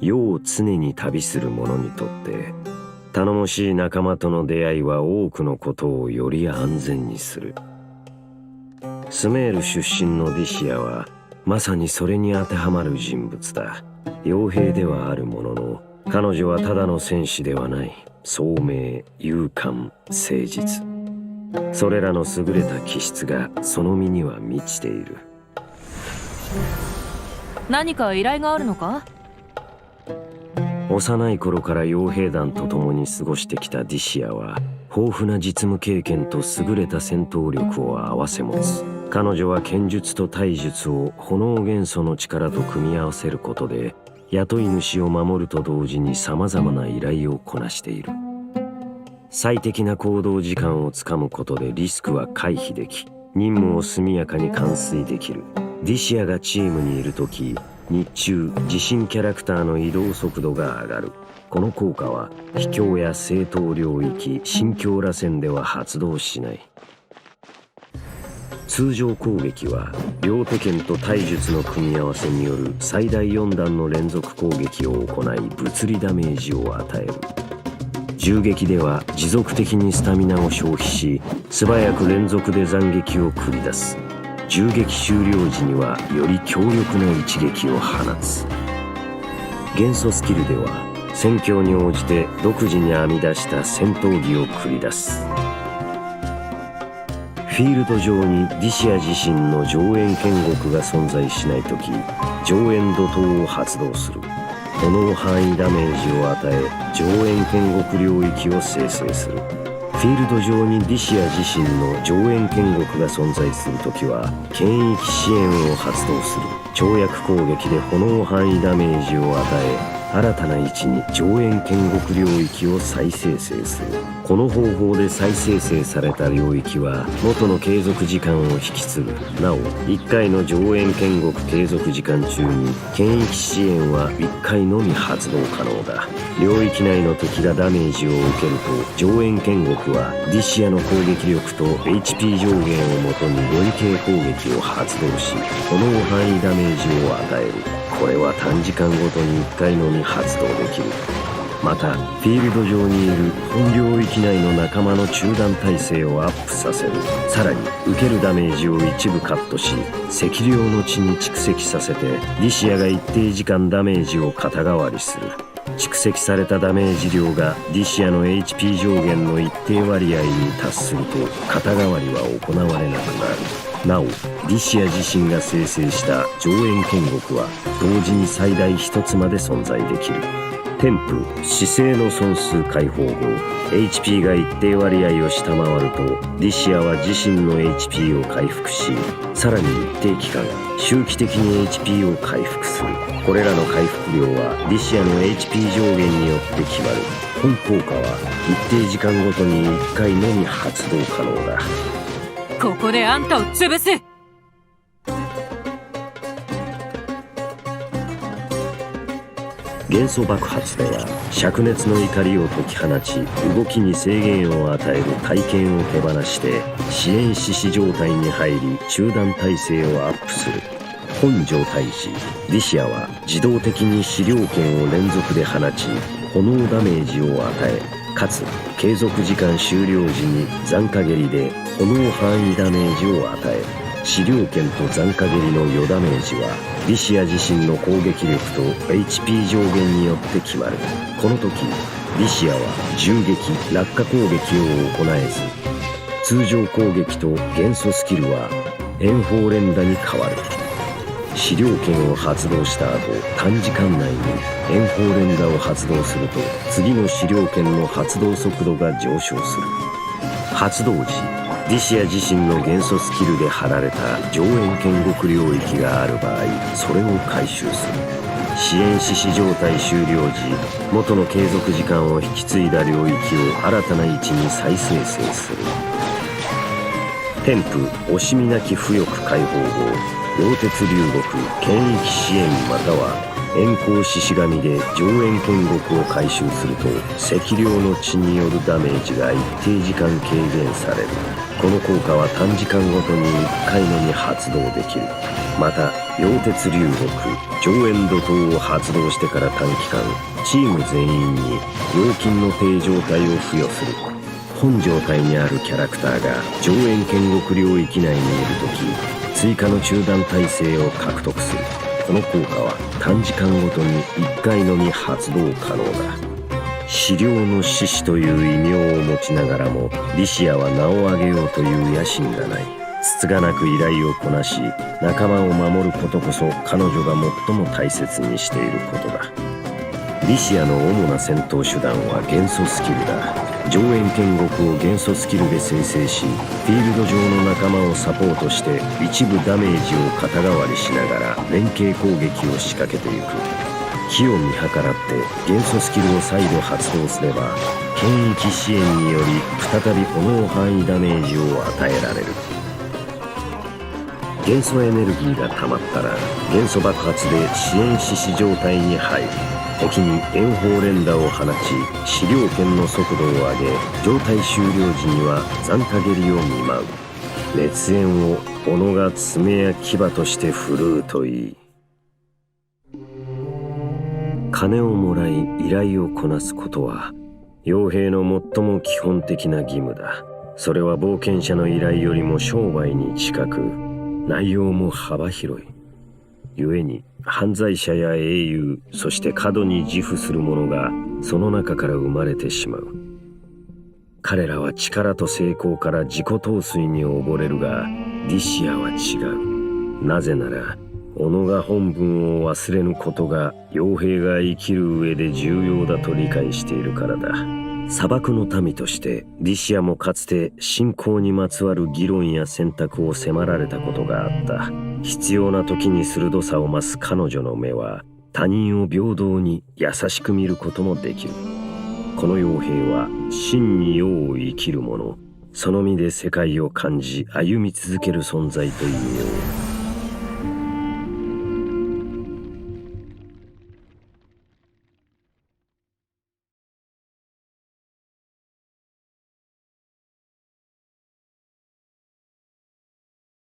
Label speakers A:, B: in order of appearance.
A: 世を常に旅する者にとって頼もしい仲間との出会いは多くのことをより安全にする。スメール出身のディシアはまさにそれに当てはまる人物だ。傭兵ではあるものの、彼女はただの戦士ではない。聡明、勇敢、誠実、それらの優れた気質がその身には満ちている。
B: 何か依頼があるのか？
A: 幼い頃から傭兵団と共に過ごしてきたディシアは豊富な実務経験と優れた戦闘力を併せ持つ。彼女は剣術と体術を炎元素の力と組み合わせることで雇い主を守ると同時に様々な依頼をこなしている。最適な行動時間をつかむことでリスクは回避でき、任務を速やかに完遂できる。ディシアがチームにいるとき、日中自身キャラクターの移動速度が上がる。この効果は秘境や正当領域、新境螺旋では発動しない。通常攻撃は両手剣と体術の組み合わせによる最大4弾の連続攻撃を行い物理ダメージを与える。銃撃では持続的にスタミナを消費し、素早く連続で斬撃を繰り出す。銃撃終了時にはより強力な一撃を放つ。元素スキルでは戦況に応じて独自に編み出した戦闘技を繰り出す。フィールド上にディシア自身の上縁剣獄が存在しないとき、上縁怒涛を発動する。炎範囲ダメージを与え、上縁剣獄領域を生成する。フィールド上にディシア自身の上縁剣獄が存在するときは、剣域支援を発動する。跳躍攻撃で炎範囲ダメージを与え、新たな位置に上縁剣獄領域を再生成する。この方法で再生成された領域は元の継続時間を引き継ぐ。なお1回の上縁剣獄継続時間中に剣域支援は1回のみ発動可能だ。領域内の敵がダメージを受けると、上縁剣獄はディシアの攻撃力と HP 上限をもとにより系攻撃を発動し、炎範囲ダメージを与える。これは短時間ごとに1回のみ発動できる。またフィールド上にいる本領域内の仲間の中断耐性をアップさせる。さらに受けるダメージを一部カットし、赤稜の地に蓄積させてディシアが一定時間ダメージを肩代わりする。蓄積されたダメージ量がディシアの HP 上限の一定割合に達すると肩代わりは行われなくなる。なおディシア自身が生成した上縁剣獄は同時に最大1つまで存在できる。天賦姿勢の損数解放後 HP が一定割合を下回るとディシアは自身の HP を回復し、さらに一定期間周期的に HP を回復する。これらの回復量はディシアの HP 上限によって決まる。本効果は一定時間ごとに1回のみ発動可能だ。
B: ここであんたを潰す。
A: 元素爆発では灼熱の怒りを解き放ち、動きに制限を与える体験を手放して支援獅子状態に入り中断耐性をアップする。本状態時ディシアは自動的に資料剣を連続で放ち炎ダメージを与え、かつ継続時間終了時に残火蹴りで炎範囲ダメージを与え、資料剣と残火蹴りの余ダメージはディシア自身の攻撃力と HP 上限によって決まる。この時ディシアは銃撃落下攻撃を行えず、通常攻撃と元素スキルは炎砲連打に変わる。資料剣を発動した後短時間内に炎砲連打を発動すると次の資料剣の発動速度が上昇する。発動時ディシア自身の元素スキルで貼られた上縁剣獄領域がある場合、それを回収する。支援獅子状態終了時元の継続時間を引き継いだ領域を新たな位置に再生成する。天賦惜しみなき浮翼解放後溶鉄流獄剣域支援または炎光獅子神で上縁剣獄を回収すると赤稜の血によるダメージが一定時間軽減される。この効果は短時間ごとに1回のみ発動できる。また溶鉄流木上縁怒涛を発動してから短期間チーム全員に料金の低状態を付与する。本状態にあるキャラクターが上縁剣国領域内にいるとき追加の中断耐性を獲得する。この効果は短時間ごとに1回のみ発動可能だ。資料の獅子という異名を持ちながらもリシアは名を上げようという野心がない。つつがなく依頼をこなし仲間を守ることこそ彼女が最も大切にしていることだ。リシアの主な戦闘手段は元素スキルだ。上縁剣国を元素スキルで生成しフィールド上の仲間をサポートして一部ダメージを肩代わりしながら連携攻撃を仕掛けていく。機を見計らって元素スキルを再度発動すれば剣域支援により再び炎範囲ダメージを与えられる。元素エネルギーが溜まったら元素爆発で支援獅子状態に入り敵に炎砲連打を放ち資料剣の速度を上げ状態終了時には残波蹴りを見舞う。熱炎を斧が爪や牙として振るうといい。金をもらい依頼をこなすことは傭兵の最も基本的な義務だ。それは冒険者の依頼よりも商売に近く内容も幅広い。故に犯罪者や英雄そして過度に自負する者がその中から生まれてしまう。彼らは力と成功から自己陶酔に溺れるがリシアは違う。なぜなら己が本分を忘れぬことが傭兵が生きる上で重要だと理解しているからだ。砂漠の民としてリシアもかつて信仰にまつわる議論や選択を迫られたことがあった。必要な時に鋭さを増す彼女の目は他人を平等に優しく見ることもできる。この傭兵は真に世を生きる者、その身で世界を感じ歩み続ける存在というよう。